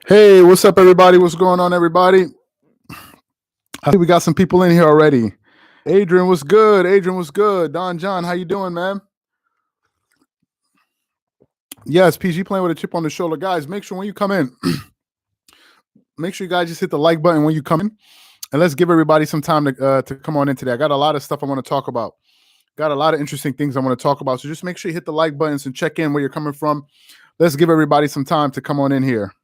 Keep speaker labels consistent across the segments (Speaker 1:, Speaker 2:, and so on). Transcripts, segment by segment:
Speaker 1: Hey, what's up, everybody? What's going on, everybody? I think we got some people in here already. Adrian, what's good? Adrian, what's good? Don John, how you doing, man? Yes, PG playing with a chip on the shoulder. Guys, make sure when you come in, make sure you guys just hit the like button when you come in. And let's give everybody some time to come on in today. I got a lot of stuff I want to talk about. Got a lot of interesting things I want to talk about. So just make sure you hit the like buttons and check in where you're coming from. Let's give everybody some time to come on in here.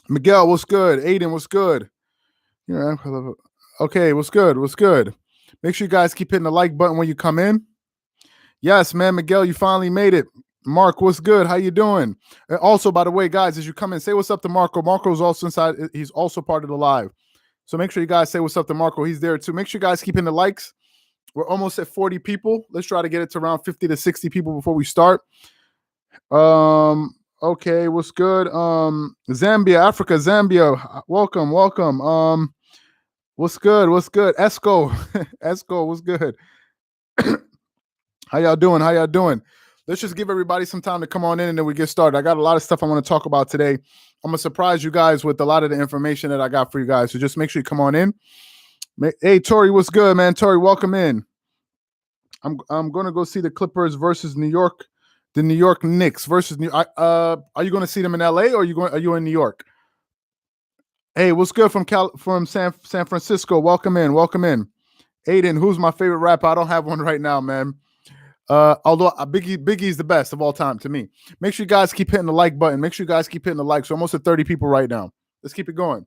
Speaker 1: Miguel, what's good? Aiden, what's good? Yeah, okay, what's good? What's good? Make sure you guys keep hitting the like button when you come in. Yes, man, Miguel, you finally made it. Mark, what's good? How you doing? And also, by the way, guys, as you come in, say what's up to Marco. Marco's also inside. He's also part of the live. So make sure you guys say what's up to Marco. He's there too. Make sure you guys keep hitting the likes. We're almost at 40 people. Let's try to get it to around 50 to 60 people before we start. Okay, what's good? Zambia, Africa, Zambia. Welcome. What's good? What's good? Esco. Esco, what's good? How y'all doing? Let's just give everybody some time to come on in and then we get started. I got a lot of stuff I want to talk about today. I'm going to surprise you guys with a lot of the information that I got for you guys. So just make sure you come on in. Hey, Tori, what's good, man? Tori, welcome in. I'm going to go see the Clippers versus New York. The New York Knicks versus New are you going to see them in LA or are you in New York? Hey, what's good from San Francisco? Welcome in. Aiden, who's my favorite rapper? I don't have one right now, man. Although Biggie's the best of all time to me. Make sure you guys keep hitting the like button. Make sure you guys keep hitting the likes. So almost at 30 people right now. Let's keep it going.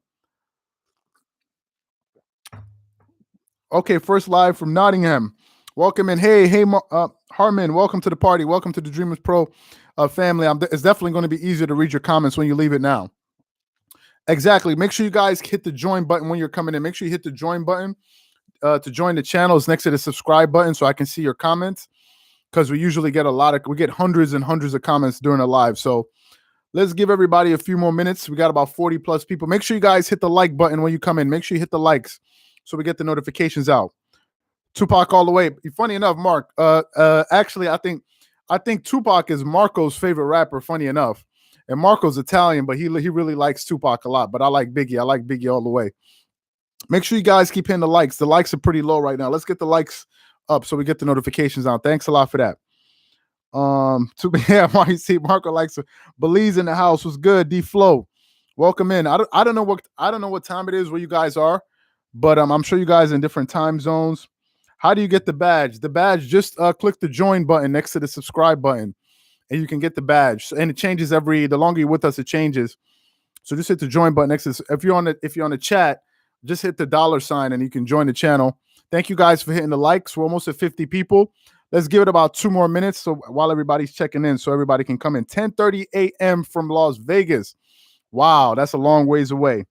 Speaker 1: Okay, first live from Nottingham. Welcome in. Hey, Harmon, welcome to the party. Welcome to the Dreamerspro family. It's definitely going to be easier to read your comments when you leave it now. Exactly. Make sure you guys hit the join button when you're coming in. Make sure you hit the join button to join the channel. It's next to the subscribe button so I can see your comments because we usually get we get hundreds and hundreds of comments during a live. So let's give everybody a few more minutes. We got about 40 plus people. Make sure you guys hit the like button when you come in. Make sure you hit the likes so we get the notifications out. Tupac all the way. Funny enough, Mark. Actually, I think Tupac is Marco's favorite rapper. Funny enough, and Marco's Italian, but he really likes Tupac a lot. But I like Biggie. I like Biggie all the way. Make sure you guys keep hitting the likes. The likes are pretty low right now. Let's get the likes up so we get the notifications out. Thanks a lot for that. YC Marco likes Belize in the house. Was good. D Flow, welcome in. I don't know what time it is where you guys are, but I'm sure you guys are in different time zones. How do you get the badge? The badge, just click the join button next to the subscribe button, and you can get the badge. And it changes the longer you're with us, it changes. So just hit the join button next to if you're on the chat, just hit the $sign and you can join the channel. Thank you guys for hitting the likes. We're almost at 50 people. Let's give it about 2 more minutes so while everybody's checking in so everybody can come in. 10:30 a.m. from Las Vegas. Wow, that's a long ways away.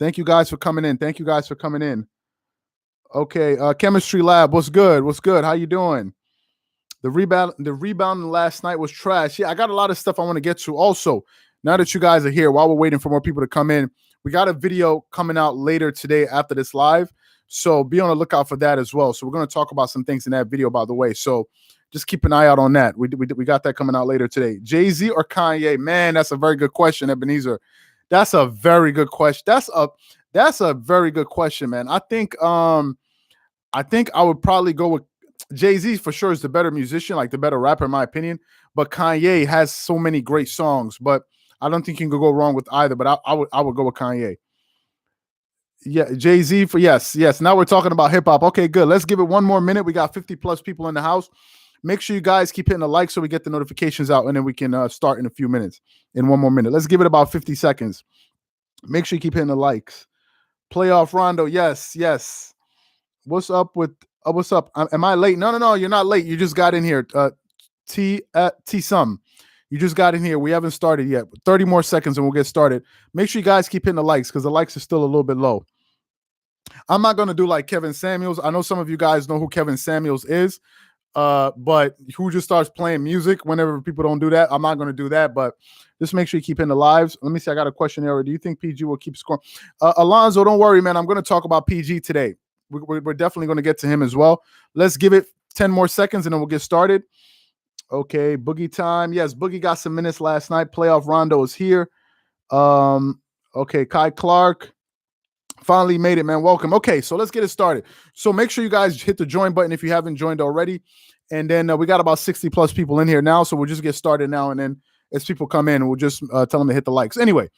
Speaker 1: Thank you guys for coming in. Okay, Chemistry Lab, what's good? How you doing? The rebound last night was trash. Yeah, I got a lot of stuff I want to get to. Also, now that you guys are here, while we're waiting for more people to come in, we got a video coming out later today after this live. So be on the lookout for that as well. So we're going to talk about some things in that video, by the way. So just keep an eye out on that. We got that coming out later today. Jay-Z or Kanye? Man, that's a very good question, Ebenezer. That's a very good question. That's a very good question, man. I think I would probably go with Jay-Z for sure is the better musician, like the better rapper in my opinion. But Kanye has so many great songs, but I don't think you can go wrong with either. But I would go with Kanye. Yeah, Jay-Z for yes. Now we're talking about hip hop. Okay, good. Let's give it 1 more minute. We got 50 plus people in the house. Make sure you guys keep hitting the like so we get the notifications out, and then we can start in a few minutes. In 1 more minute, let's give it about 50 seconds. Make sure you keep hitting the likes. Playoff Rondo, yes. What's up? Am I late? No, you're not late. You just got in here. T some. You just got in here. We haven't started yet. 30 more seconds and we'll get started. Make sure you guys keep hitting the likes because the likes are still a little bit low. I'm not going to do like Kevin Samuels. I know some of you guys know who Kevin Samuels is, but who just starts playing music whenever people don't do that. I'm not going to do that, but just make sure you keep hitting the lives. Let me see. I got a question here. Do you think PG will keep scoring? Alonzo, don't worry, man. I'm going to talk about PG today. We're definitely going to get to him as well. Let's give it 10 more seconds and then we'll get started. Okay, Boogie time. Yes, Boogie got some minutes last night. Playoff Rondo is here. Okay, Kai Clark finally made it, man. Welcome. Okay, so let's get it started. So make sure you guys hit the join button if you haven't joined already. And then we got about 60 plus people in here now. So we'll just get started now. And then as people come in, we'll just tell them to hit the likes. Anyway,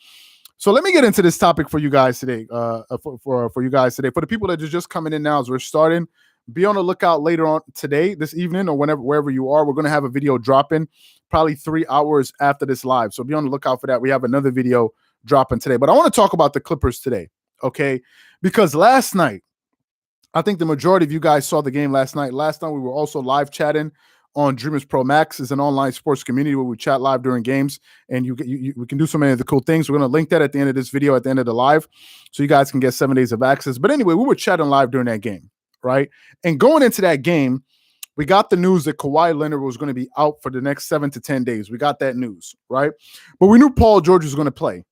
Speaker 1: so let me get into this topic for you guys today. For you guys today. For the people that are just coming in now as we're starting, be on the lookout later on today, this evening, or wherever you are. We're going to have a video dropping probably 3 hours after this live. So be on the lookout for that. We have another video dropping today. But I want to talk about the Clippers today, okay? Because last night, I think the majority of you guys saw the game last night. Last night, we were also live chatting on Dreamerspro Max. It's an online sports community where we chat live during games, and we can do so many of the cool things. We're going to link that at the end of this video, at the end of the live, so you guys can get 7 days of access. But anyway, we were chatting live during that game, right? And going into that game, we got the news that Kawhi Leonard was going to be out for the next 7 to 10 days. We got that news, right? But we knew Paul George was going to play.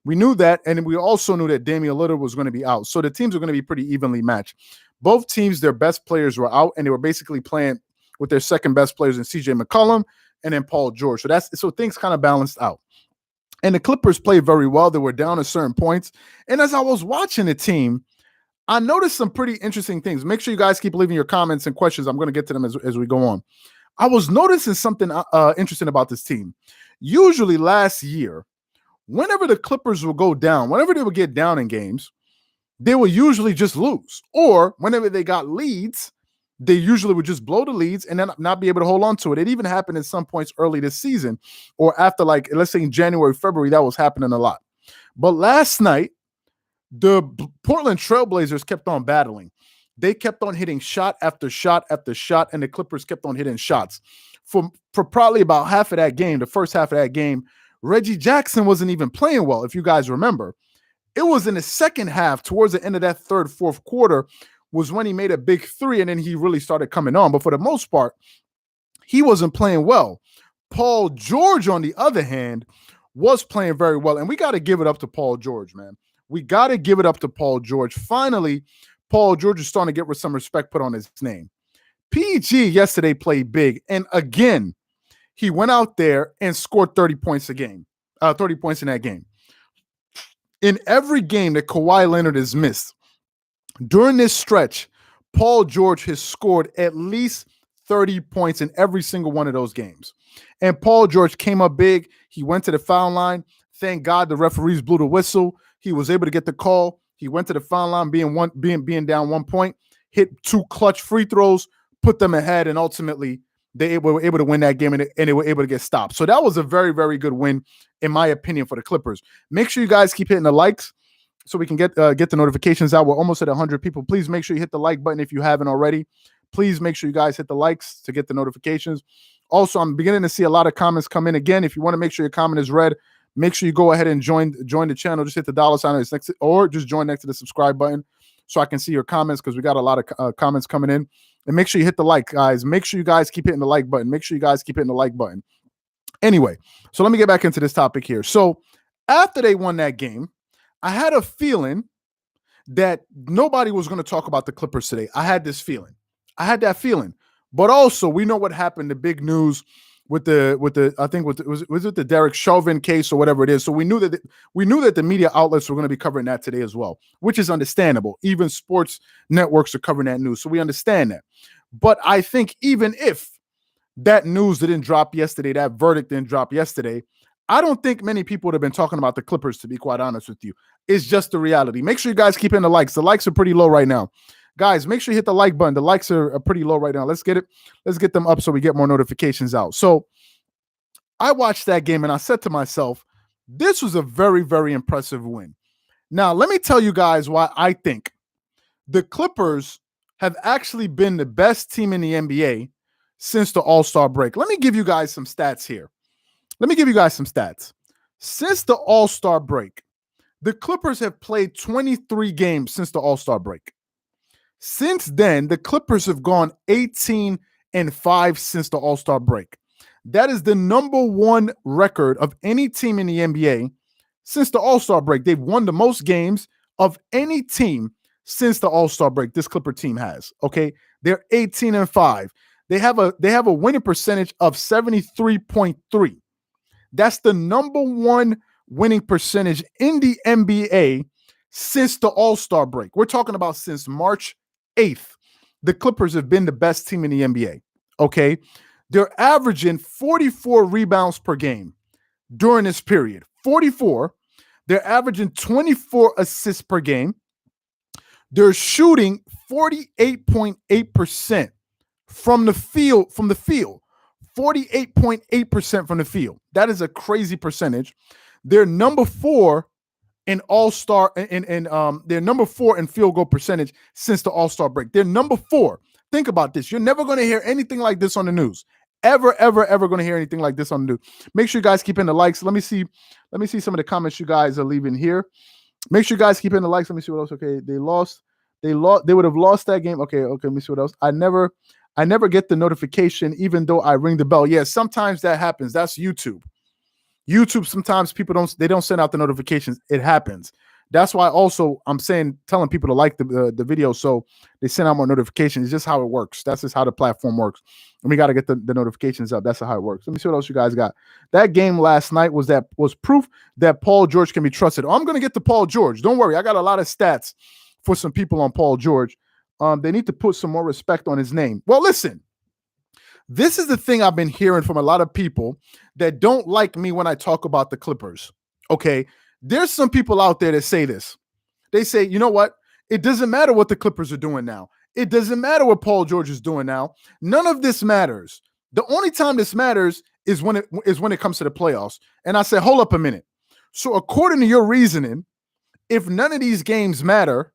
Speaker 1: We knew that, and we also knew that Damian Lillard was going to be out. So the teams are going to be pretty evenly matched. Both teams, their best players were out, and they were basically playing with their second best players in CJ McCollum and then Paul George. So things kind of balanced out. And the Clippers played very well. They were down at certain points. And as I was watching the team, I noticed some pretty interesting things. Make sure you guys keep leaving your comments and questions. I'm going to get to them as we go on. I was noticing something interesting about this team. Usually last year, whenever the Clippers would go down, whenever they would get down in games, they would usually just lose. Or whenever they got leads, they usually would just blow the leads and then not be able to hold on to it. It even happened at some points early this season, or after, like, let's say in January, February, that was happening a lot. But last night, the Portland Trailblazers kept on battling. They kept on hitting shot after shot after shot, and the Clippers kept on hitting shots. For probably about half of that game, the first half of that game, Reggie Jackson wasn't even playing well, if you guys remember. It was in the second half, towards the end of that third, fourth quarter, was when he made a big three, and then he really started coming on. But for the most part, he wasn't playing well. Paul George, on the other hand, was playing very well. And we got to give it up to Paul George, man. We got to give it up to Paul George. Finally, Paul George is starting to get some respect put on his name. PG yesterday played big. And again, he went out there and scored 30 points a game, 30 points in that game. In every game that Kawhi Leonard has missed, during this stretch, Paul George has scored at least 30 points in every single one of those games. And Paul George came up big. He went to the foul line. Thank God the referees blew the whistle. He was able to get the call. He went to the foul line being down 1 point, hit 2 clutch free throws, put them ahead, and ultimately they were able to win that game, and they were able to get stopped. So that was a very, very good win, in my opinion, for the Clippers. Make sure you guys keep hitting the likes so we can get the notifications out. We're almost at 100 people. Please make sure you hit the like button if you haven't already. Please make sure you guys hit the likes to get the notifications. Also, I'm beginning to see a lot of comments come in. Again, if you want to make sure your comment is read, make sure you go ahead and join the channel. Just hit the $sign or just join next to the subscribe button so I can see your comments, because we got a lot of comments coming in. And make sure you hit the like, guys. Make sure you guys keep hitting the like button. Make sure you guys keep hitting the like button. Anyway, so let me get back into this topic here. So after they won that game, I had a feeling that nobody was going to talk about the Clippers today. I had this feeling. I had that feeling. But also, we know what happened, the big news with the I think was it the Derek Chauvin case or whatever it is. So we knew that the media outlets were going to be covering that today as well, which is understandable. Even sports networks are covering that news, so we understand that. But I think even if that news didn't drop yesterday, that verdict didn't drop yesterday, I don't think many people would have been talking about the Clippers, to be quite honest with you. It's just the reality. Make sure you guys keep in the likes. The likes are pretty low right now. Guys, make sure you hit the like button. The likes are pretty low right now. Let's get them up so we get more notifications out. So I watched that game and I said to myself, this was a very, very impressive win. Now, let me tell you guys why I think the Clippers have actually been the best team in the NBA since the All-Star break. Let me give you guys some stats here. Since the All-Star break, the Clippers have played 23 games since the All-Star break. Since then, the Clippers have gone 18-5 since the All-Star break. That is the number one record of any team in the NBA since the All-Star break. They've won the most games of any team since the All-Star break. This Clipper team has. Okay, they're 18-5. They have a winning percentage of 73.3. That's the number one winning percentage in the NBA since the All-Star break. We're talking about since March 8th. The Clippers have been the best team in the NBA. Okay. They're averaging 44 rebounds per game during this period. 44. They're averaging 24 assists per game. They're shooting 48.8% from the field. 48.8% from the field. That is a crazy percentage. They're number 4 in All-Star they're number 4 in field goal percentage since the All-Star break. They're number 4. Think about this. You're never going to hear anything like this on the news. Ever going to hear anything like this on the news. Make sure you guys keep in the likes. Let me see some of the comments you guys are leaving here. Make sure you guys keep in the likes. Let me see what else. Okay, they lost. They would have lost that game. Okay. Let me see what else. I never get the notification even though I ring the bell. Yeah, sometimes that happens. That's YouTube. Sometimes people don't send out the notifications. It happens. That's why also I'm telling people to like the video so they send out more notifications. It's just how it works. That's just how the platform works. And we got to get the notifications up. That's how it works. Let me see what else you guys got. That game last night was proof that Paul George can be trusted. I'm going to get to Paul George. Don't worry. I got a lot of stats for some people on Paul George. They need to put some more respect on his name. Well, listen. This is the thing I've been hearing from a lot of people that don't like me when I talk about the Clippers. Okay. There's some people out there that say this. They say, you know what? It doesn't matter what the Clippers are doing now. It doesn't matter what Paul George is doing now. None of this matters. The only time this matters is when it comes to the playoffs. And I say, hold up a minute. So according to your reasoning, if none of these games matter,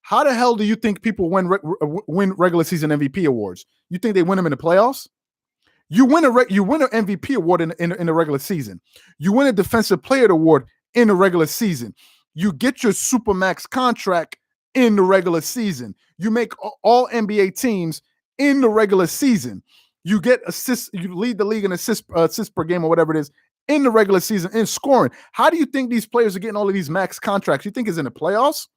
Speaker 1: how the hell do you think people win regular season MVP awards? You think they win them in the playoffs? You win an MVP award in the regular season. You win a Defensive Player Award in the regular season. You get your Supermax contract in the regular season. You make all NBA teams in the regular season. You get assists. You lead the league in assists per game or whatever it is in the regular season in scoring. How do you think these players are getting all of these max contracts? You think it's in the playoffs?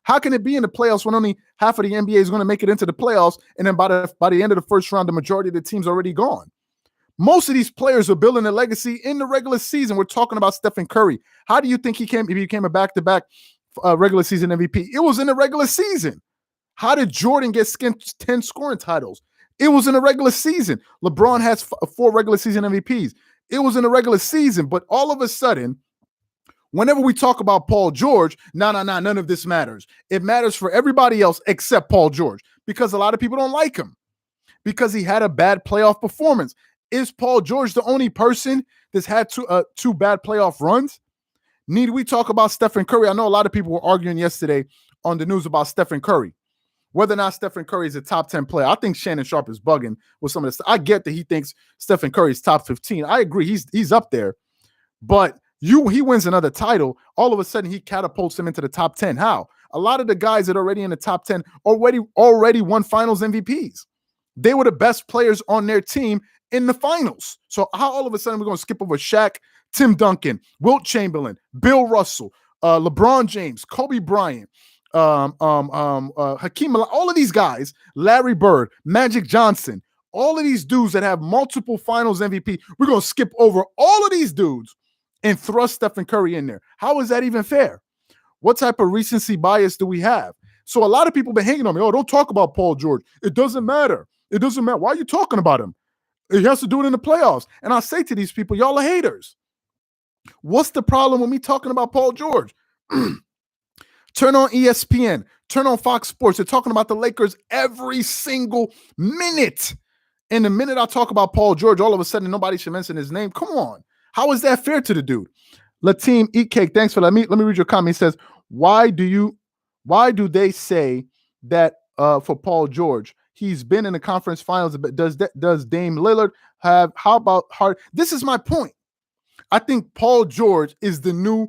Speaker 1: How can it be in the playoffs when only half of the NBA is going to make it into the playoffs, and then by the end of the first round, the majority of the team's already gone? Most of these players are building a legacy in the regular season. We're talking about Stephen Curry. How do you think he became a back-to-back regular season MVP? It was in the regular season. How did Jordan get 10 scoring titles? It was in the regular season. LeBron has 4 regular season MVPs. It was in the regular season. But all of a sudden, whenever we talk about Paul George, none of this matters. It matters for everybody else except Paul George because a lot of people don't like him because he had a bad playoff performance. Is Paul George the only person that's had two bad playoff runs? Need we talk about Stephen Curry? I know a lot of people were arguing yesterday on the news about Stephen Curry, whether or not Stephen Curry is a top 10 player. I think Shannon Sharp is bugging with some of this. I get that he thinks Stephen Curry is top 15. I agree. He's up there. But he wins another title, all of a sudden he catapults him into the top 10. How? A lot of the guys that are already in the top 10 already won finals MVPs. They were the best players on their team in the finals. So how all of a sudden we're going to skip over Shaq, Tim Duncan, Wilt Chamberlain, Bill Russell, LeBron James, Kobe Bryant, Hakeem, all of these guys, Larry Bird, Magic Johnson, all of these dudes that have multiple finals MVP. We're going to skip over all of these dudes and thrust Stephen Curry in there. How is that even fair? What type of recency bias do we have? So a lot of people been hanging on me. Oh, don't talk about Paul George. It doesn't matter. It doesn't matter. Why are you talking about him? He has to do it in the playoffs. And I say to these people, y'all are haters. What's the problem with me talking about Paul George? Turn on ESPN. Turn on Fox Sports. They're talking about the Lakers every single minute. And the minute I talk about Paul George, all of a sudden nobody should mention his name. Come on. How is that fair to the dude? Lateem Eat Cake, thanks for that. Let me read your comment. He says, why do they say that for Paul George? He's been in the conference finals, but does Dame Lillard have? How about Hart? This is my point. I think Paul George is the new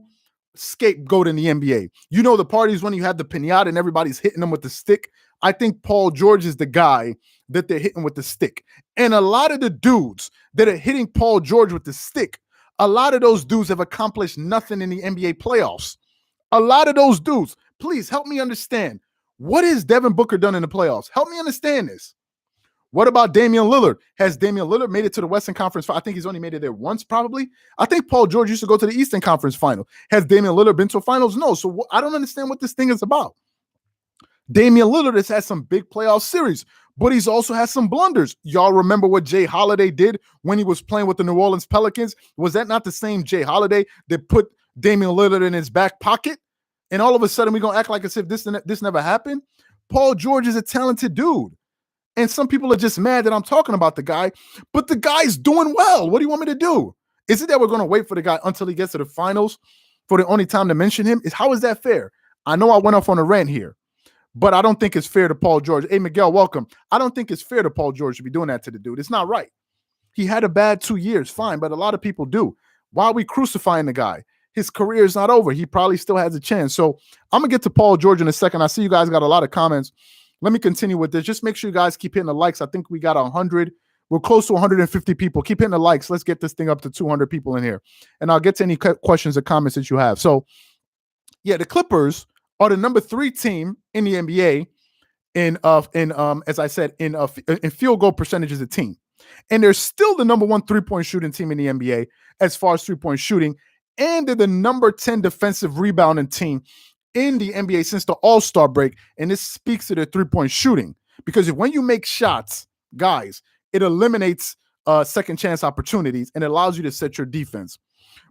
Speaker 1: scapegoat in the NBA. You know the parties when you have the piñata and everybody's hitting them with the stick. I think Paul George is the guy that they're hitting with the stick. And a lot of the dudes that are hitting Paul George with the stick, a lot of those dudes have accomplished nothing in the NBA playoffs. A lot of those dudes, please help me understand. What has Devin Booker done in the playoffs? Help me understand this. What about Damian Lillard? Has Damian Lillard made it to the Western Conference? I think he's only made it there once, probably. I think Paul George used to go to the Eastern Conference final. Has Damian Lillard been to a finals? No. So I don't understand what this thing is about. Damian Lillard has had some big playoff series, but he's also had some blunders. Y'all remember what Jay Holiday did when he was playing with the New Orleans Pelicans? Was that not the same Jay Holiday that put Damian Lillard in his back pocket? And all of a sudden, we're going to act like as if this never happened? Paul George is a talented dude. And some people are just mad that I'm talking about the guy, but the guy's doing well. What do you want me to do? Is it that we're going to wait for the guy until he gets to the finals for the only time to mention him? How is that fair? I know I went off on a rant here, but I don't think it's fair to Paul George. Hey, Miguel, welcome. I don't think it's fair to Paul George to be doing that to the dude. It's not right. He had a bad 2 years, fine, but a lot of people do. Why are we crucifying the guy? His career is not over. He probably still has a chance. So I'm going to get to Paul George in a second. I see you guys got a lot of comments. Let me continue with this. Just make sure you guys keep hitting the likes. I think we got 100. We're close to 150 people. Keep hitting the likes. Let's get this thing up to 200 people in here. And I'll get to any questions or comments that you have. So, yeah, the Clippers are the number 3 team in the NBA in as I said, in field goal percentage as a team. And they're still the number 1 3-point shooting team in the NBA as far as 3-point shooting. And they're the number 10 defensive rebounding team in the NBA since the All-Star break, and this speaks to their 3-point shooting. Because when you make shots, guys, it eliminates second chance opportunities and it allows you to set your defense.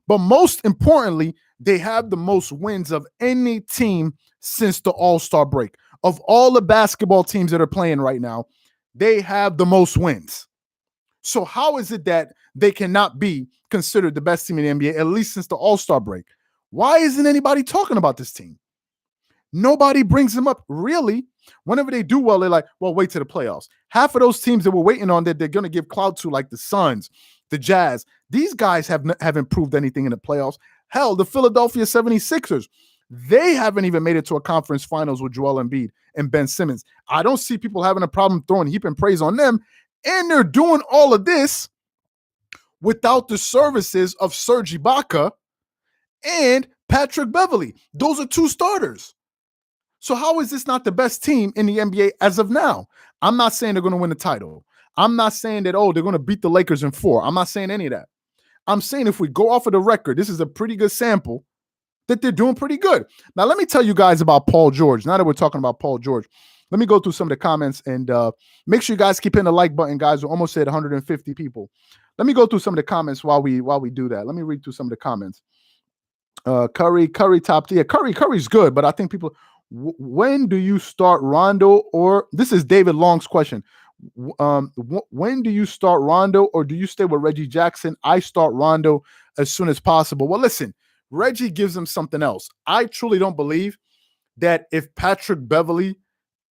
Speaker 1: But most importantly, they have the most wins of any team since the All-Star break. Of all the basketball teams that are playing right now, they have the most wins. So how is it that they cannot be considered the best team in the NBA, at least since the All-Star break? Why isn't anybody talking about this team? Nobody brings them up. Really? Whenever they do well, they're like, well, wait to the playoffs. Half of those teams that we're waiting on that they're going to give clout to, like the Suns, the Jazz, these guys haven't proved anything in the playoffs. Hell, the Philadelphia 76ers, they haven't even made it to a conference finals with Joel Embiid and Ben Simmons. I don't see people having a problem throwing heaping praise on them. And they're doing all of this without the services of Serge Ibaka and Patrick Beverley. Those are 2 starters. So how is this not the best team in the NBA as of now? I'm not saying they're going to win the title. I'm not saying that, they're going to beat the Lakers in 4. I'm not saying any of that. I'm saying if we go off of the record, this is a pretty good sample that they're doing pretty good. Now, let me tell you guys about Paul George. Now that we're talking about Paul George, let me go through some of the comments and make sure you guys keep hitting the like button, guys. We're almost at 150 people. Let me go through some of the comments while we do that. Let me read through some of the comments. Curry top tier. Curry's good, but I think people... When do you start Rondo, or this is David Long's question? When do you start Rondo, or do you stay with Reggie Jackson? I start Rondo as soon as possible. Well, listen, Reggie gives him something else. I truly don't believe that if Patrick Beverley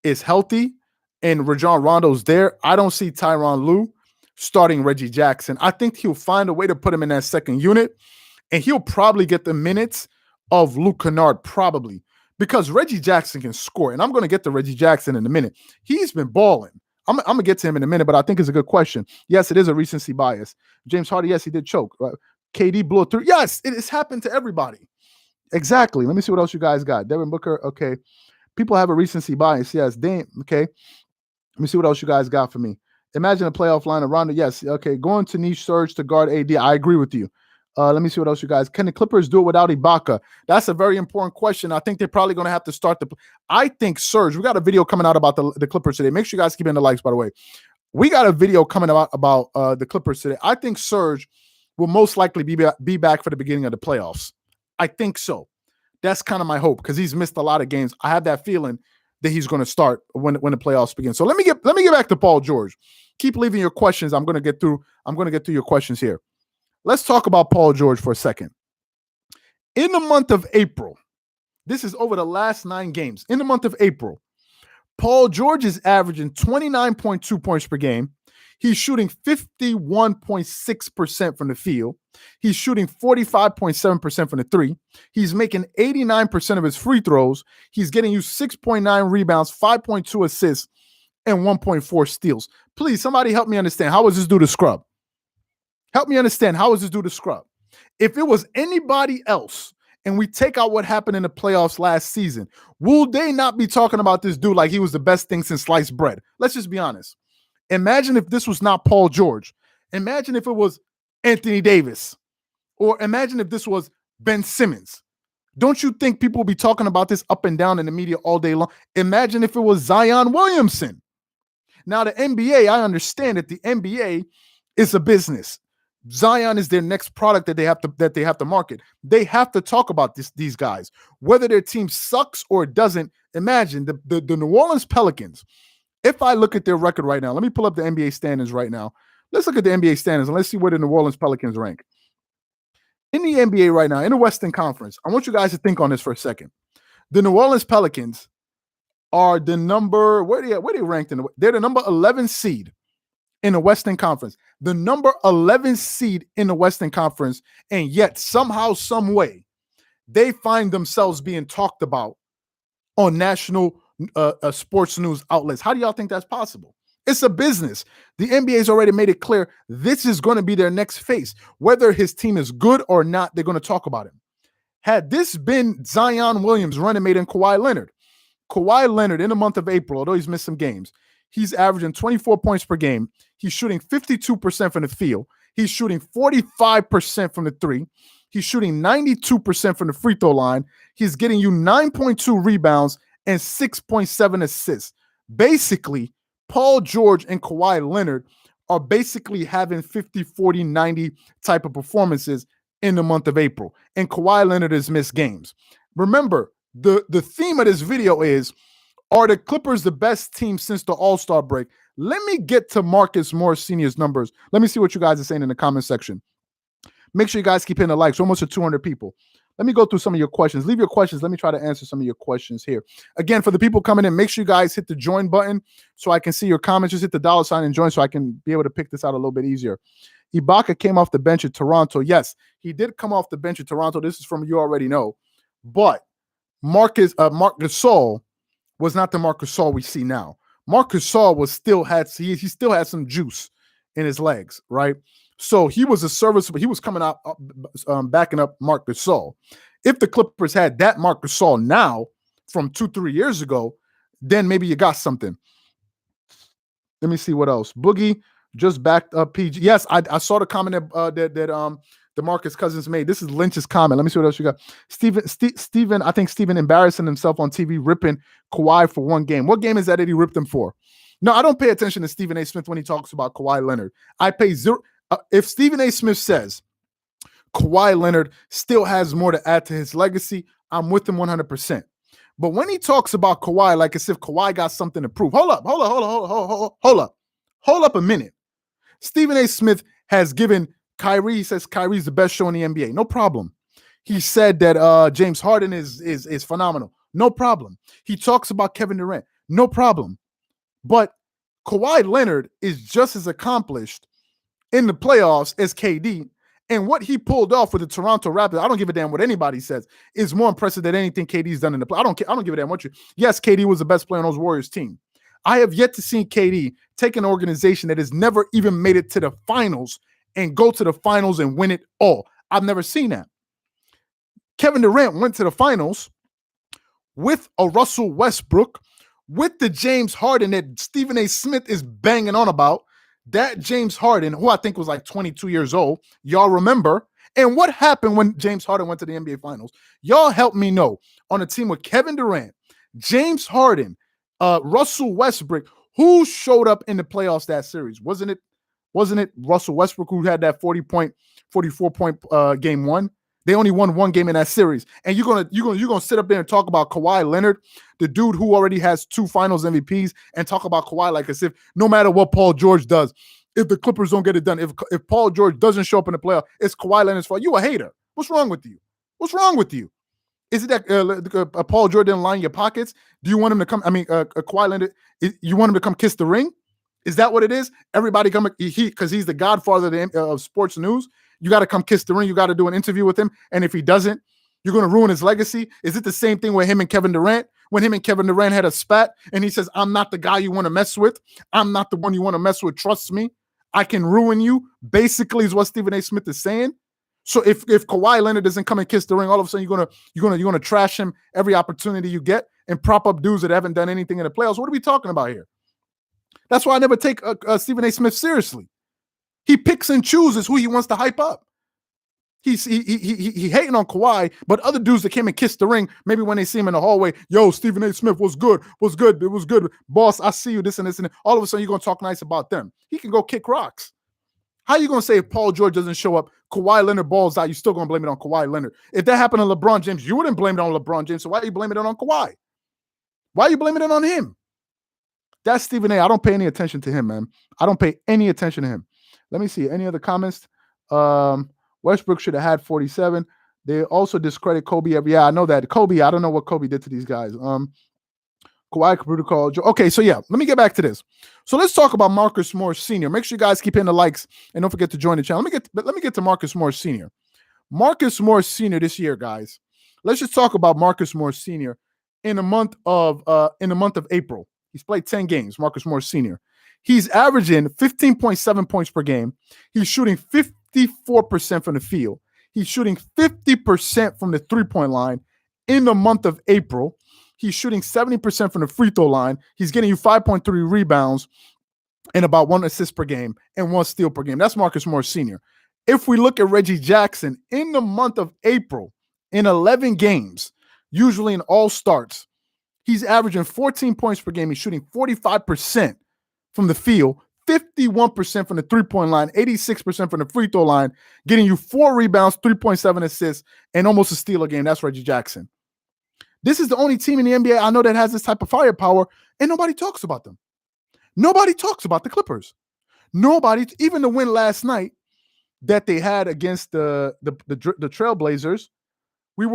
Speaker 1: is healthy and Rajon Rondo's there, I don't see Tyronn Lue starting Reggie Jackson. I think he'll find a way to put him in that second unit, and he'll probably get the minutes of Luke Kennard, probably. Because Reggie Jackson can score, and I'm going to get to Reggie Jackson in a minute. He's been balling. I'm going to get to him in a minute, but I think it's a good question. Yes, it is a recency bias. James Harden, yes, he did choke. KD blew it through. Yes, it has happened to everybody. Exactly. Let me see what else you guys got. Devin Booker, okay. People have a recency bias. Yes, Dame, okay. Let me see what else you guys got for me. Imagine a playoff line of Rondo. Yes, okay. Going to niche Surge to guard AD. I agree with you. Let me see what else you guys. Can the Clippers do it without Ibaka? That's a very important question. I think they're probably going to have to start I think Surge. We got a video coming out about the Clippers today. Make sure you guys keep in the likes, by the way. We got a video coming out about the Clippers today. I think Surge will most likely be back for the beginning of the playoffs. I think so. That's kind of my hope because he's missed a lot of games. I have that feeling that he's going to start when the playoffs begin. So let me get back to Paul George. Keep leaving your questions. I'm going to get through your questions here. Let's talk about Paul George for a second. In the month of April, this is over the last 9 games. In the month of April, Paul George is averaging 29.2 points per game. He's shooting 51.6% from the field. He's shooting 45.7% from the 3. He's making 89% of his free throws. He's getting you 6.9 rebounds, 5.2 assists, and 1.4 steals. Please, somebody help me understand. How is this dude a scrub? Help me understand. How is this dude a scrub? If it was anybody else and we take out what happened in the playoffs last season, will they not be talking about this dude like he was the best thing since sliced bread? Let's just be honest. Imagine if this was not Paul George. Imagine if it was Anthony Davis. Or imagine if this was Ben Simmons. Don't you think people will be talking about this up and down in the media all day long? Imagine if it was Zion Williamson. Now, the NBA, I understand that the NBA is a business. Zion is their next product that they have to market. They have to talk about these guys, whether their team sucks or it doesn't. Imagine the New Orleans Pelicans. If I look at their record right now, let me pull up the NBA standings right now. Let's look at the NBA standings and let's see where the New Orleans Pelicans rank. In the NBA right now, in the Western Conference, I want you guys to think on this for a second. The New Orleans Pelicans are the number, where they ranked in? They're the number 11 seed in the Western Conference. The number 11 seed in the Western Conference, and yet somehow, some way, they find themselves being talked about on national sports news outlets. How do y'all think that's possible? It's a business. The NBA's already made it clear this is going to be their next face. Whether his team is good or not, they're going to talk about him. Had this been Zion Williams, running mate, and Kawhi Leonard in the month of April, although he's missed some games, he's averaging 24 points per game. He's shooting 52% from the field. He's shooting 45% from the three. He's shooting 92% from the free throw line. He's getting you 9.2 rebounds and 6.7 assists. Basically, Paul George and Kawhi Leonard are basically having 50, 40, 90 type of performances in the month of April. And Kawhi Leonard has missed games. Remember, the theme of this video is, are the Clippers the best team since the All-Star break? Let me get to Marcus Morris Sr.'s numbers. Let me see what you guys are saying in the comment section. Make sure you guys keep hitting the likes. Almost at 200 people. Let me go through some of your questions. Leave your questions. Let me try to answer some of your questions here. Again, for the people coming in, make sure you guys hit the join button so I can see your comments. Just hit the $ and join so I can be able to pick this out a little bit easier. Ibaka came off the bench at Toronto. Yes, he did come off the bench at Toronto. This is from you already know. But Marc Gasol was not the Marc Gasol we see now. Marc Gasol still had some juice in his legs, right? So he was a serviceable. He was coming out backing up Marc Gasol. If the Clippers had that Marc Gasol now from 2-3 years ago, then maybe you got something. Let me see what else. Boogie just backed up PG. Yes, I saw the comment that DeMarcus Cousins made. This is Lynch's comment. Let me see what else you got. Steven, I think Steven embarrassing himself on TV, ripping Kawhi for one game. What game is that he ripped him for? No, I don't pay attention to Stephen A. Smith when he talks about Kawhi Leonard. I pay zero. If Stephen A. Smith says Kawhi Leonard still has more to add to his legacy, I'm with him 100%. But when he talks about Kawhi like as if Kawhi got something to prove, hold up a minute. Stephen A. Smith has given Kyrie, he says Kyrie's the best show in the NBA. No problem. He said that James Harden is phenomenal. No problem. He talks about Kevin Durant. No problem. But Kawhi Leonard is just as accomplished in the playoffs as KD. And what he pulled off with the Toronto Raptors, I don't give a damn what anybody says, is more impressive than anything KD's done in the play. I don't give a damn what you. Yes, KD was the best player on those Warriors team. I have yet to see KD take an organization that has never even made it to the finals and go to the finals and win it all. I've never seen that. Kevin Durant went to the finals with a Russell Westbrook, with the James Harden that Stephen A. Smith is banging on about. That James Harden, who I think was like 22 years old, y'all remember? And what happened when James Harden went to the NBA Finals? Y'all help me know. On a team with Kevin Durant, James Harden, Russell Westbrook, who showed up in the playoffs that series? Wasn't it Russell Westbrook who had that 44-point game one? They only won one game in that series. And you're gonna sit up there and talk about Kawhi Leonard, the dude who already has 2 finals MVPs, and talk about Kawhi like as if no matter what Paul George does, if the Clippers don't get it done, if Paul George doesn't show up in the playoff, it's Kawhi Leonard's fault. You a hater. What's wrong with you? What's wrong with you? Is it that Paul George didn't line your pockets? Do you want him to come? Kawhi Leonard, you want him to come kiss the ring? Is that what it is? Everybody come because he's the godfather of sports news. You got to come kiss the ring. You got to do an interview with him. And if he doesn't, you're going to ruin his legacy. Is it the same thing with him and Kevin Durant? When him and Kevin Durant had a spat and he says, I'm not the guy you want to mess with. I'm not the one you want to mess with. Trust me. I can ruin you. Basically is what Stephen A. Smith is saying. So if Kawhi Leonard doesn't come and kiss the ring, all of a sudden you're gonna trash him every opportunity you get and prop up dudes that haven't done anything in the playoffs. What are we talking about here? That's why I never take Stephen A. Smith seriously. He picks and chooses who he wants to hype up. He hating on Kawhi, but other dudes that came and kissed the ring, maybe when they see him in the hallway, yo, Stephen A. Smith was good, it was good. Boss, I see you, this and this and that. All of a sudden, you're going to talk nice about them. He can go kick rocks. How are you going to say if Paul George doesn't show up, Kawhi Leonard balls out, you're still going to blame it on Kawhi Leonard? If that happened to LeBron James, you wouldn't blame it on LeBron James, so why are you blaming it on Kawhi? Why are you blaming it on him? That's Stephen A. I don't pay any attention to him, man. I don't pay any attention to him. Let me see. Any other comments? Westbrook should have had 47. They also discredit Kobe. Yeah, I know that. Kobe, I don't know what Kobe did to these guys. Kawhi protocol. Okay, so yeah, let me get back to this. So let's talk about Marcus Morris Sr. Make sure you guys keep hitting the likes and don't forget to join the channel. Let me get to Marcus Morris Sr. Marcus Morris Sr. this year, guys. Let's just talk about Marcus Morris Sr. in the month of April. He's played 10 games, Marcus Morris Sr. He's averaging 15.7 points per game. He's shooting 54% from the field. He's shooting 50% from the three-point line in the month of April. He's shooting 70% from the free throw line. He's getting you 5.3 rebounds and about 1 assist per game and 1 steal per game. That's Marcus Morris Sr. If we look at Reggie Jackson in the month of April, in 11 games, usually in all starts, he's averaging 14 points per game. He's shooting 45% from the field, 51% from the three-point line, 86% from the free throw line, getting you 4 rebounds, 3.7 assists, and almost a steal a game. That's Reggie Jackson. This is the only team in the NBA I know that has this type of firepower, and nobody talks about them. Nobody talks about the Clippers. Nobody, even the win last night that they had against the Trailblazers, they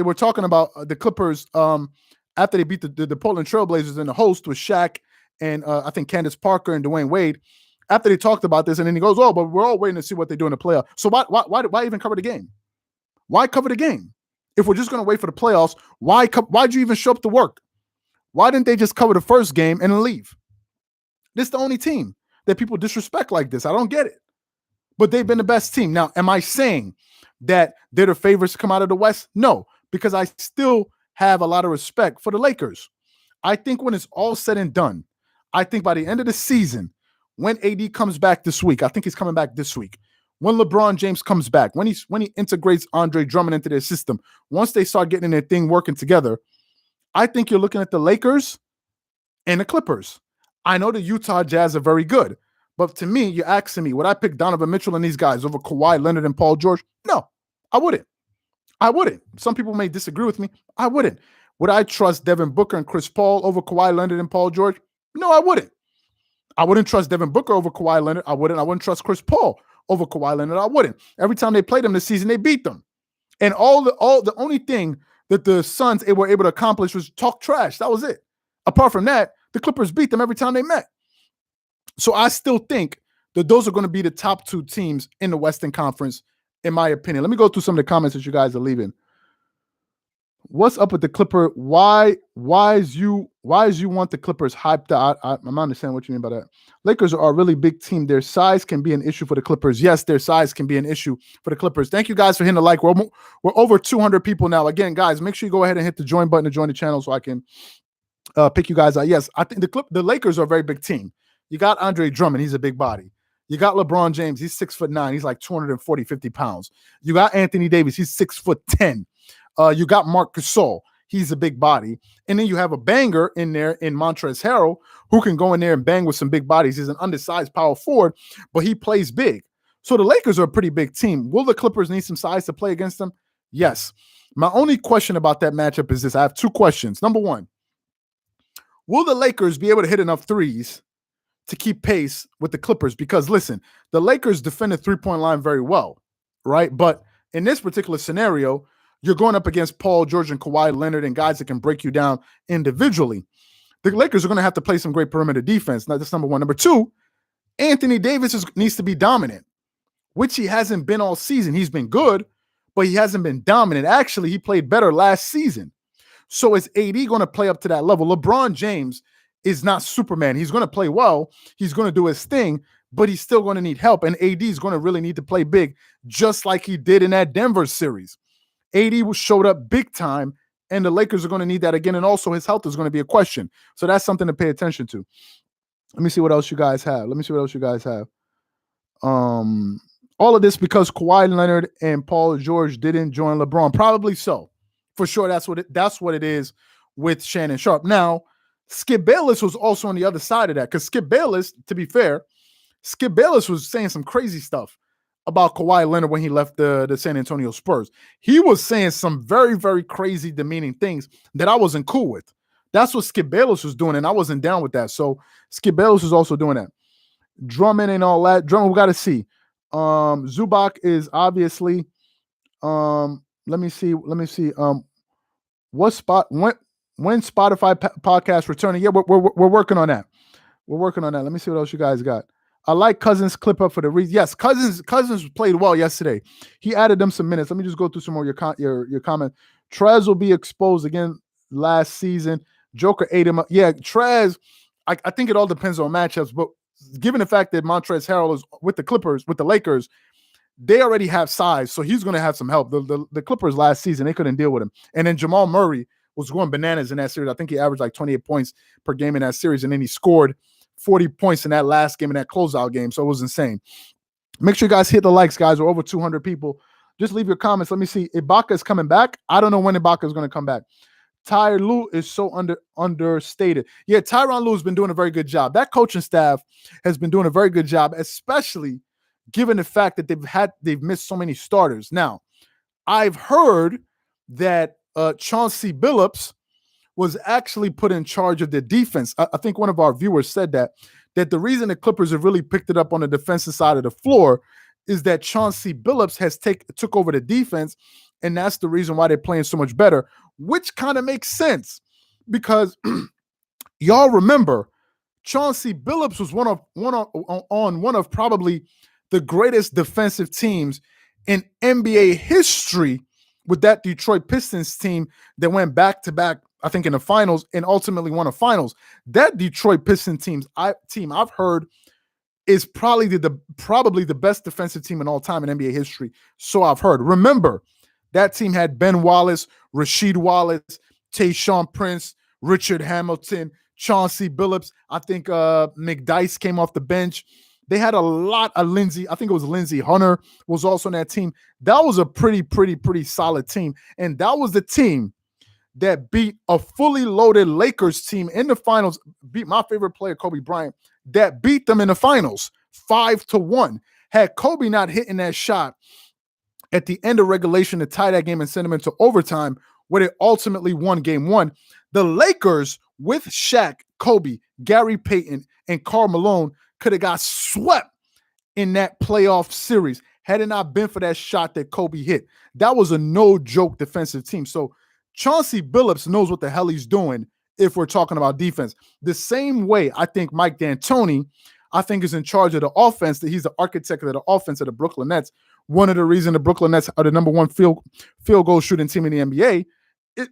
Speaker 1: were talking about the Clippers after they beat the Portland Trailblazers, and the host was Shaq and I think Candace Parker and Dwayne Wade. After they talked about this, and then he goes, "Oh, but we're all waiting to see what they do in the playoffs." So why even cover the game? Why cover the game? If we're just going to wait for the playoffs, why'd you even show up to work? Why didn't they just cover the first game and then leave? This is the only team that people disrespect like this. I don't get it. But they've been the best team. Now, am I saying that they're the favorites to come out of the West? No, because I still have a lot of respect for the Lakers. I think when it's all said and done, I think by the end of the season, when AD comes back this week, I think he's coming back this week, when LeBron James comes back, when he integrates Andre Drummond into their system, once they start getting their thing working together, I think you're looking at the Lakers and the Clippers. I know the Utah Jazz are very good, but to me, you're asking me, would I pick Donovan Mitchell and these guys over Kawhi Leonard and Paul George? No, I wouldn't. I wouldn't. Some people may disagree with me. I wouldn't. Would I trust Devin Booker and Chris Paul over Kawhi Leonard and Paul George? No, I wouldn't. I wouldn't trust Devin Booker over Kawhi Leonard. I wouldn't. I wouldn't trust Chris Paul over Kawhi Leonard. I wouldn't. Every time they played them this season, they beat them. And the only thing that the Suns were able to accomplish was talk trash. That was it. Apart from that, the Clippers beat them every time they met. So I still think that those are going to be the top 2 teams in the Western Conference, in my opinion. Let me go through some of the comments that you guys are leaving. What's up with the Clipper? Why is you want the Clippers hyped out? I'm not understanding what you mean by that. Lakers are a really big team. Their size can be an issue for the Clippers. Yes, their size can be an issue for the Clippers. Thank you guys for hitting the like. We're over 200 people now. Again, guys, make sure you go ahead and hit the join button to join the channel so I can pick you guys out. Yes, I think the Lakers are a very big team. You got Andre Drummond. He's a big body. You got LeBron James. He's 6'9". He's like 240, 50 pounds. You got Anthony Davis. He's 6'10". You got Marc Gasol. He's a big body. And then you have a banger in there in Montrezl Harrell who can go in there and bang with some big bodies. He's an undersized power forward, but he plays big. So the Lakers are a pretty big team. Will the Clippers need some size to play against them? Yes. My only question about that matchup is this. I have 2 questions. Number 1, will the Lakers be able to hit enough threes to keep pace with the Clippers? Because listen, the Lakers defend the three-point line very well, right? But in this particular scenario, you're going up against Paul George and Kawhi Leonard and guys that can break you down individually. The Lakers are going to have to play some great perimeter defense. Now, that's number 1. Number 2, Anthony Davis needs to be dominant, which he hasn't been all season. He's been good, but he hasn't been dominant. Actually, he played better last season. So is AD going to play up to that level? LeBron James is not Superman. He's going to play well. He's going to do his thing, but he's still going to need help. And AD is going to really need to play big, just like he did in that Denver series. AD showed up big time, and the Lakers are going to need that again. And also his health is going to be a question. So that's something to pay attention to. Let me see what else you guys have. Let me see what else you guys have. Um, all of this because Kawhi Leonard and Paul George didn't join LeBron. Probably so. For sure, that's what it is with Shannon Sharp. Now, Skip Bayless was also on the other side of that because Skip Bayless, to be fair, Skip Bayless was saying some crazy stuff about Kawhi Leonard when he left the San Antonio Spurs. He was saying some very, very crazy, demeaning things that I wasn't cool with. That's what Skip Bayless was doing, and I wasn't down with that. So Skip Bayless was also doing that. Drummond and all that. Drummond, we got to see. Zubac is obviously. Let me see. What spot when Spotify podcast returning? Yeah, we're working on that. We're working on that. Let me see what else you guys got. I like Cousins clip up for the reason. Yes, Cousins played well yesterday. He added them some minutes. Let me just go through some more your comment. Trez will be exposed again last season. Joker ate him up. Yeah, Trez. I think it all depends on matchups, but given the fact that Montrezl Harrell is with the Clippers, with the Lakers, they already have size, so he's going to have some help. The Clippers last season, they couldn't deal with him. And then Jamal Murray was going bananas in that series. I think he averaged like 28 points per game in that series, and then he scored 40 points in that last game, in that closeout game, so it was insane. Make sure you guys hit the likes, guys. We're over 200 people. Just leave your comments. Let me see. Ibaka is coming back. I don't know when Ibaka is going to come back. Ty Lue is so understated. Yeah, Tyronn Lue has been doing a very good job. That coaching staff has been doing a very good job, especially given the fact that they've missed so many starters. Now, I've heard that Chauncey Billups was actually put in charge of the defense. I think one of our viewers said that the reason the Clippers have really picked it up on the defensive side of the floor is that Chauncey Billups has took over the defense, and that's the reason why they're playing so much better, which kind of makes sense because y'all remember Chauncey Billups was one of probably the greatest defensive teams in NBA history with that Detroit Pistons team that went back-to-back, I think, in the finals and ultimately won a finals. That Detroit Pistons team I've heard is probably the best defensive team in all time in NBA history. So I've heard. Remember, that team had Ben Wallace, Rasheed Wallace, Tayshaun Prince, Richard Hamilton, Chauncey Billups. I think McDyess came off the bench. They had a lot of Lindsey. I think it was Lindsey Hunter was also on that team. That was a pretty solid team. And that was the team that beat a fully loaded Lakers team in the finals, beat my favorite player, Kobe Bryant, that beat them in the finals 5-1. Had Kobe not hitting that shot at the end of regulation to tie that game and send them into overtime, where they ultimately won game one, the Lakers with Shaq, Kobe, Gary Payton, and Karl Malone could have got swept in that playoff series had it not been for that shot that Kobe hit. That was a no-joke defensive team. So Chauncey Billups knows what the hell he's doing if we're talking about defense. The same way I think Mike D'Antoni, is in charge of the offense, that he's the architect of the offense of the Brooklyn Nets. One of the reasons the Brooklyn Nets are the number one field goal shooting team in the NBA,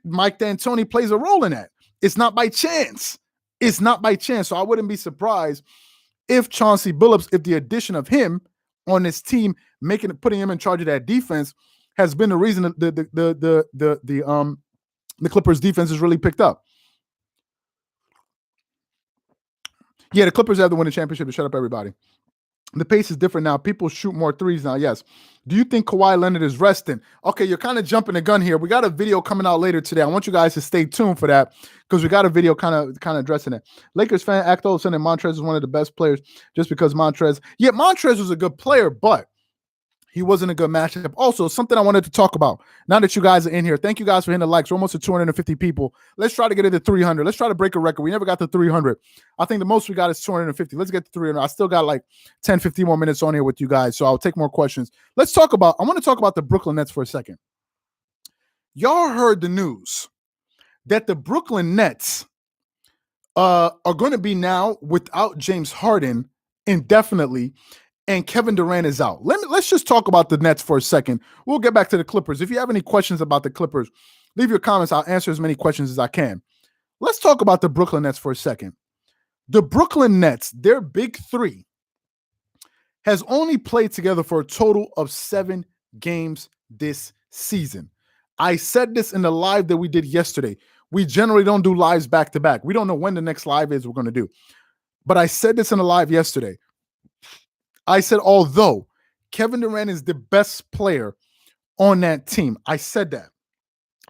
Speaker 1: Mike D'Antoni plays a role in that. It's not by chance. So I wouldn't be surprised if Chauncey Billups, if the addition of him on this team, putting him in charge of that defense, has been the reason that the Clippers defense is really picked up. Yeah, the Clippers have to win the championship to shut up everybody. The pace is different now. People shoot more threes now, yes. Do you think Kawhi Leonard is resting? Okay, you're kind of jumping the gun here. We got a video coming out later today. I want you guys to stay tuned for that because we got a video kind of addressing it. Lakers fan Acto saying Montrezl is one of the best players just because Montrezl was a good player, but he wasn't a good matchup. Also, something I wanted to talk about now that you guys are in here. Thank you guys for hitting the likes. We're almost at 250 people. Let's try to get it to 300. Let's try to break a record. We never got to 300. I think the most we got is 250. Let's get to 300. I still got like 10, 15 more minutes on here with you guys, so I'll take more questions. I want to talk about the Brooklyn Nets for a second. Y'all heard the news that the Brooklyn Nets are going to be now without James Harden indefinitely, and Kevin Durant is out. Let's just talk about the Nets for a second. We'll get back to the Clippers. If you have any questions about the Clippers, leave your comments. I'll answer as many questions as I can. Let's talk about the Brooklyn Nets for a second. The Brooklyn Nets, their big three, has only played together for a total of 7 games this season. I said this in the live that we did yesterday. We generally don't do lives back-to-back. We don't know when the next live is we're going to do. But I said this in a live yesterday. I said, although Kevin Durant is the best player on that team, I said that.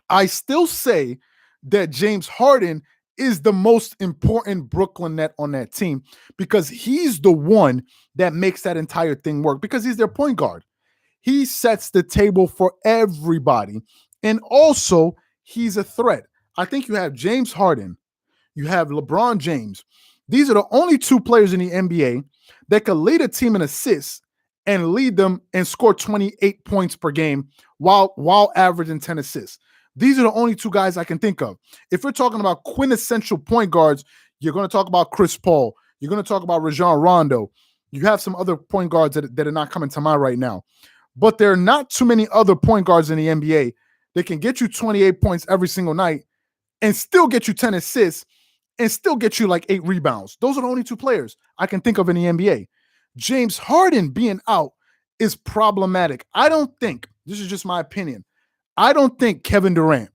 Speaker 1: I still say that James Harden is the most important Brooklyn net on that team because he's the one that makes that entire thing work because he's their point guard. He sets the table for everybody. And also, he's a threat. I think you have James Harden, you have LeBron James. These are the only two players in the NBA that could lead a team in assists and lead them and score 28 points per game while averaging 10 assists. These are the only two guys I can think of. If we're talking about quintessential point guards, you're going to talk about Chris Paul. You're going to talk about Rajon Rondo. You have some other point guards that are not coming to mind right now. But there are not too many other point guards in the NBA that can get you 28 points every single night and still get you 10 assists and still get you like 8 rebounds. Those are the only two players I can think of in the NBA. James Harden being out is problematic. I don't think, this is just my opinion, I don't think Kevin Durant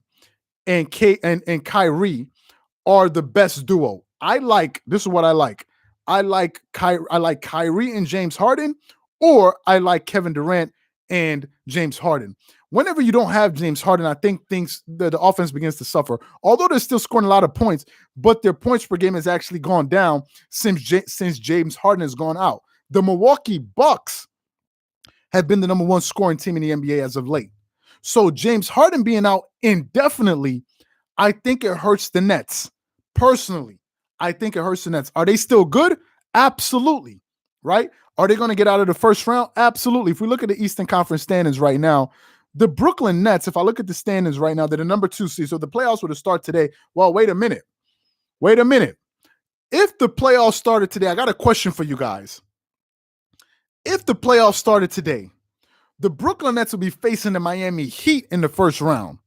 Speaker 1: and Kyrie are the best duo. This is what I like. I like Kyrie and James Harden, or I like Kevin Durant and James Harden. Whenever you don't have James Harden, I think the offense begins to suffer. Although they're still scoring a lot of points, but their points per game has actually gone down since James Harden has gone out. The Milwaukee Bucks have been the number one scoring team in the NBA as of late. So James Harden being out indefinitely, I think it hurts the Nets. Personally, I think it hurts the Nets. Are they still good? Absolutely. Right? Are they going to get out of the first round? Absolutely. If we look at the Eastern Conference standings right now, the Brooklyn Nets, if I look at the standings right now, they're the number 2 seed. So the playoffs were to start today. Well, wait a minute. If the playoffs started today, I got a question for you guys. If the playoffs started today, the Brooklyn Nets will be facing the Miami Heat in the first round.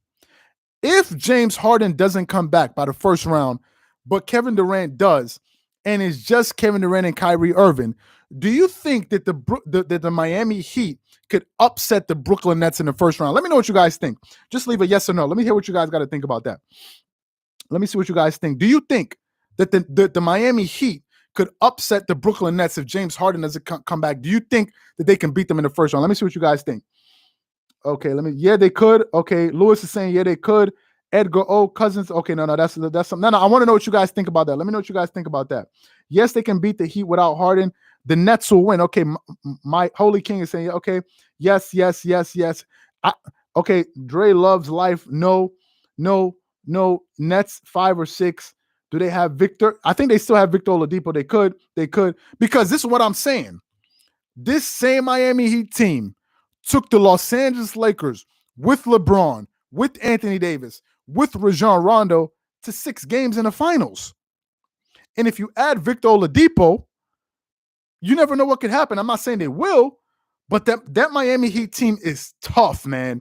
Speaker 1: If James Harden doesn't come back by the first round, but Kevin Durant does, and it's just Kevin Durant and Kyrie Irving, do you think that the Miami Heat could upset the Brooklyn Nets in the first round? Let me know what you guys think. Just leave a yes or no. Let me hear what you guys got to think about that. Let me see what you guys think. Do you think that the Miami Heat could upset the Brooklyn Nets if James Harden doesn't come back? Do you think that they can beat them in the first round? Let me see what you guys think. Okay, yeah, they could. Okay, Lewis is saying, yeah, they could. Edgar, Cousins. Okay, no, that's something. No, I want to know what you guys think about that. Let me know what you guys think about that. Yes, they can beat the Heat without Harden. The Nets will win. Okay, my Holy King is saying, okay, yes. Okay, Dre loves life. No. Nets 5 or 6. Do they have Victor? I think they still have Victor Oladipo. They could, because this is what I'm saying. This same Miami Heat team took the Los Angeles Lakers with LeBron, with Anthony Davis, with Rajon Rondo to 6 games in the finals. And if you add Victor Oladipo, you never know what could happen. I'm not saying they will, but that Miami Heat team is tough, man.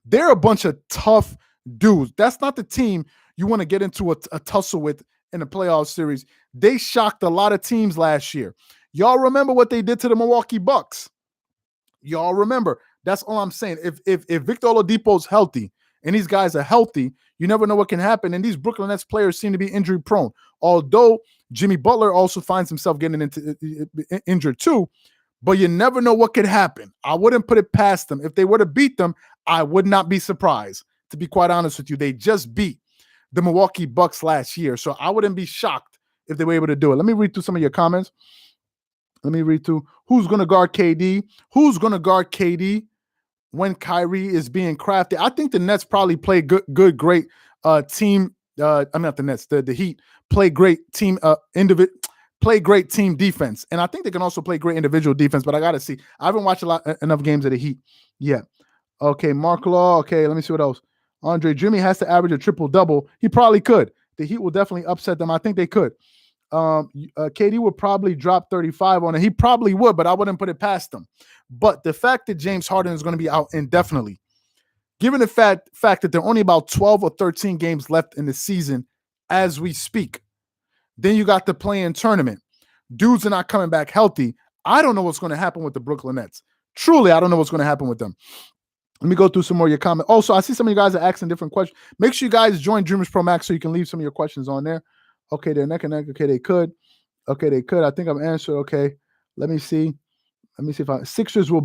Speaker 1: They're a bunch of tough dudes. That's not the team you want to get into a tussle with in the playoff series. They shocked a lot of teams last year. Y'all remember what they did to the Milwaukee Bucks? Y'all remember. That's all I'm saying. If Victor Oladipo's healthy and these guys are healthy, you never know what can happen. And these Brooklyn Nets players seem to be injury prone. Although Jimmy Butler also finds himself getting injured too, but you never know what could happen. I wouldn't put it past them. If they were to beat them, I would not be surprised. To be quite honest with you, they just beat the Milwaukee Bucks last year. So I wouldn't be shocked if they were able to do it. Let me read through some of your comments. Let me read through who's going to guard KD. Who's going to guard KD when Kyrie is being crafted? I think the Nets probably play great team. I'm not the Nets. The Heat play great team play great team defense, and I think they can also play great individual defense. But I got to see. I haven't watched enough games of the Heat yet. Okay, Mark Law. Okay, let me see what else. Andre, Jimmy has to average a triple-double. He probably could. The Heat will definitely upset them. I think they could. KD would probably drop 35 on it. He probably would, but I wouldn't put it past him. But the fact that James Harden is going to be out indefinitely, given the fact that there are only about 12 or 13 games left in the season as we speak, then you got the play-in tournament. Dudes are not coming back healthy. I don't know what's going to happen with the Brooklyn Nets. Truly, I don't know what's going to happen with them. Let me go through some more of your comments. Also, I see some of you guys are asking different questions. Make sure you guys join Dreamerspro Max so you can leave some of your questions on there. Okay, they're neck and neck. Okay, they could. Okay, they could. I think I've answered. Okay, let me see. Let me see if Sixers will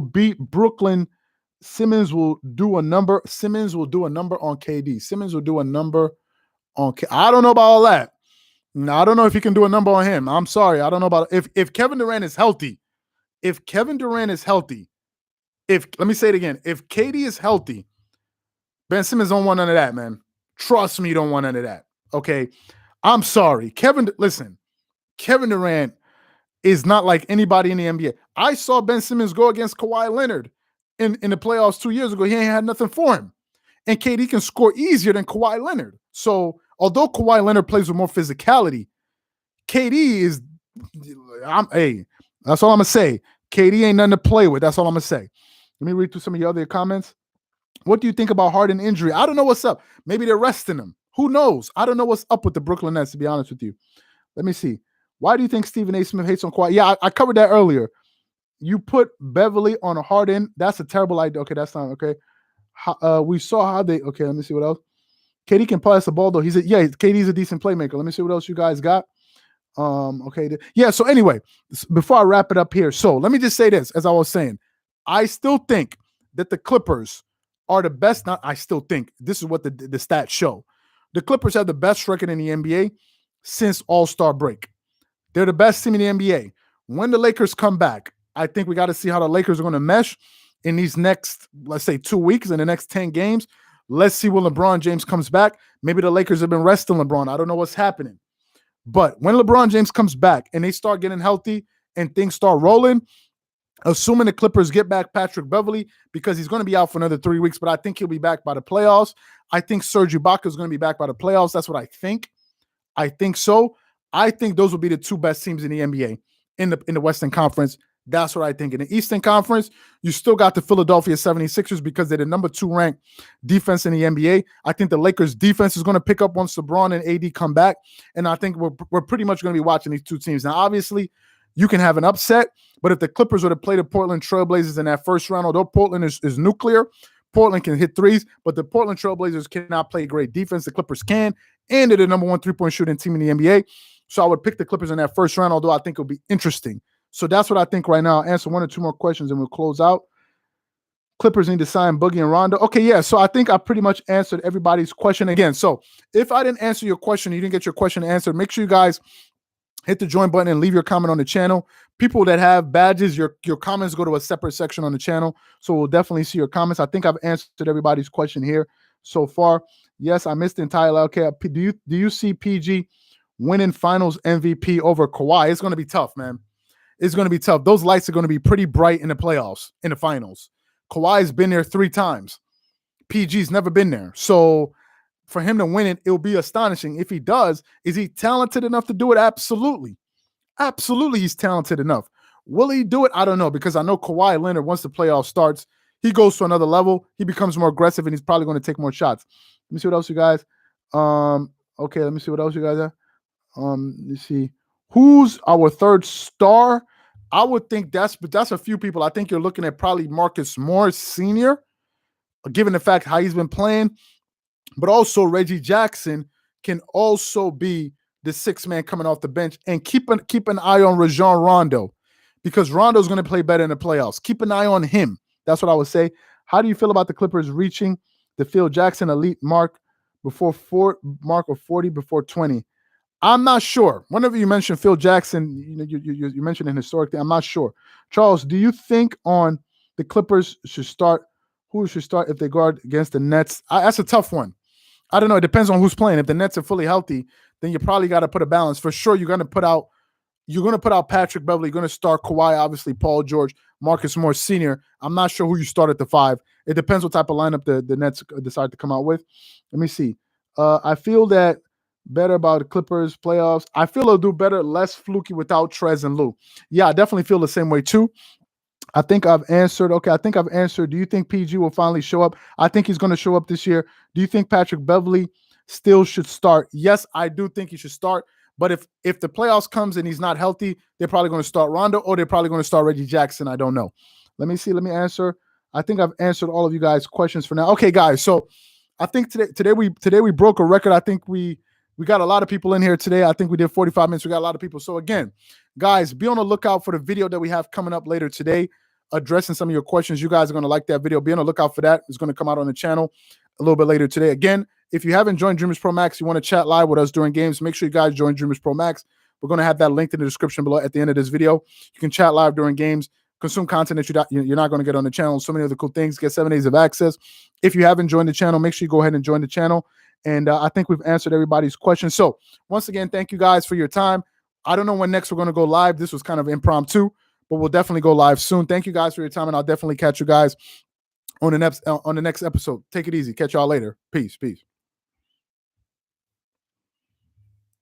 Speaker 1: beat Brooklyn. Simmons will do a number. Simmons will do a number on KD. Simmons will do a number on I don't know about all that. No, I don't know if he can do a number on him. I'm sorry. I don't know about if Kevin Durant is healthy. If Kevin Durant is healthy, let me say it again. If KD is healthy, Ben Simmons don't want none of that, man. Trust me, you don't want none of that. Okay. I'm sorry. Listen, Kevin Durant is not like anybody in the NBA. I saw Ben Simmons go against Kawhi Leonard in the playoffs 2 years ago. He ain't had nothing for him. And KD can score easier than Kawhi Leonard. So although Kawhi Leonard plays with more physicality, KD is, that's all I'm going to say. KD ain't nothing to play with. That's all I'm going to say. Let me read through some of your other comments. What do you think about Harden injury? I don't know what's up. Maybe they're resting him. Who knows? I don't know what's up with the Brooklyn Nets, to be honest with you. Let me see. Why do you think Stephen A. Smith hates on Kawhi? Yeah, I covered that earlier. You put Beverly on a Harden. That's a terrible idea. Okay, that's not okay. We saw how they. Okay, let me see what else. KD can pass the ball though. KD's a decent playmaker. Let me see what else you guys got. Okay. Yeah. So anyway, before I wrap it up here, so let me just say this. As I was saying, I still think that the Clippers are the best. Not I still think this is what the stats show. The Clippers have the best record in the NBA since All-Star break. They're the best team in the NBA. When the Lakers come back, I think we got to see how the Lakers are going to mesh in these next, let's say, 2 weeks, in the next 10 games. Let's see when LeBron James comes back. Maybe the Lakers have been resting LeBron. I don't know what's happening. But when LeBron James comes back and they start getting healthy and things start rolling, assuming the Clippers get back Patrick Beverly, because he's going to be out for another 3 weeks, but I think he'll be back by the playoffs. I think Serge Ibaka is going to be back by the playoffs. That's what I think. I think so. I think those will be the two best teams in the NBA in the Western Conference. That's what I think. In the Eastern Conference, you still got the Philadelphia 76ers because they're the number 2 ranked defense in the NBA. I think the Lakers defense is going to pick up once LeBron and AD come back. And I think we're pretty much going to be watching these two teams. Now, obviously, you can have an upset, but if the Clippers were to play the Portland Trailblazers in that first round, although Portland is nuclear, Portland can hit threes, but the Portland Trailblazers cannot play great defense. The Clippers can, and they're the number 1 3-point shooting team in the NBA. So I would pick the Clippers in that first round, although I think it'll be interesting. So that's what I think right now. I'll answer 1 or 2 more questions and we'll close out. Clippers need to sign Boogie and Rondo. Okay, yeah. So I think I pretty much answered everybody's question again. So if I didn't answer your question, you didn't get your question answered, make sure you guys hit the join button and leave your comment on the channel. People that have badges, your comments go to a separate section on the channel. So we'll definitely see your comments. I think I've answered everybody's question here so far. Yes, I missed the entire. Okay, do you see PG winning Finals MVP over Kawhi? It's going to be tough, man. It's going to be tough. Those lights are going to be pretty bright in the playoffs, in the finals. Kawhi's been there 3 times. PG's never been there. So for him to win it, it'll be astonishing. If he does, is he talented enough to do it? Absolutely. Absolutely, he's talented enough. Will he do it? I don't know, because I know Kawhi Leonard, once the playoff starts, he goes to another level. He becomes more aggressive, and he's probably going to take more shots. Let me see what else you guys. Okay, let me see what else you guys have. Let me see. Who's our third star? I would think that's a few people. I think you're looking at probably Marcus Morris Sr., given the fact how he's been playing. But also Reggie Jackson can also be the 6th man coming off the bench. And keep an eye on Rajon Rondo, because Rondo's going to play better in the playoffs. Keep an eye on him. That's what I would say. How do you feel about the Clippers reaching the Phil Jackson elite mark of 40 before 20? I'm not sure. Whenever you mention Phil Jackson, you mentioned an historic thing. I'm not sure. Charles, do you think on the Clippers should start? Who should start if they guard against the Nets? That's a tough one. I don't know. It depends on who's playing. If the Nets are fully healthy, then you probably got to put a balance. For sure, you're going to put out Patrick Beverly. You're going to start Kawhi, obviously, Paul George, Marcus Morris Sr. I'm not sure who you start at the 5. It depends what type of lineup the Nets decide to come out with. Let me see. I feel that better about the Clippers playoffs. I feel they'll do better, less fluky without Trez and Lou. Yeah, I definitely feel the same way too. I think I've answered. Okay, I think I've answered. Do you think PG will finally show up? I think he's going to show up this year. Do you think Patrick Beverly still should start? Yes, I do think he should start. But if the playoffs comes and he's not healthy, they're probably going to start Rondo, or they're probably going to start Reggie Jackson. I don't know. Let me see. Let me answer. I think I've answered all of you guys' questions for now. Okay, guys. So I think today we broke a record. I think we We got a lot of people in here today. I think we did 45 minutes. We got a lot of people. So again, guys, be on the lookout for the video that we have coming up later today, addressing some of your questions. You guys are going to like that video. Be on the lookout for that. It's going to come out on the channel a little bit later today. Again, if you haven't joined Dreamerspro Max, you want to chat live with us during games, make sure you guys join Dreamerspro Max. We're going to have that linked in the description below at the end of this video. You can chat live during games, consume content that you're not going to get on the channel. So many other cool things. Get 7 days of access. If you haven't joined the channel, make sure you go ahead and join the channel. And I think we've answered everybody's questions. So once again, thank you guys for your time. I don't know when next we're going to go live. This was kind of impromptu, but we'll definitely go live soon. Thank you guys for your time, and I'll definitely catch you guys on the next episode. Take it easy. Catch y'all later. Peace.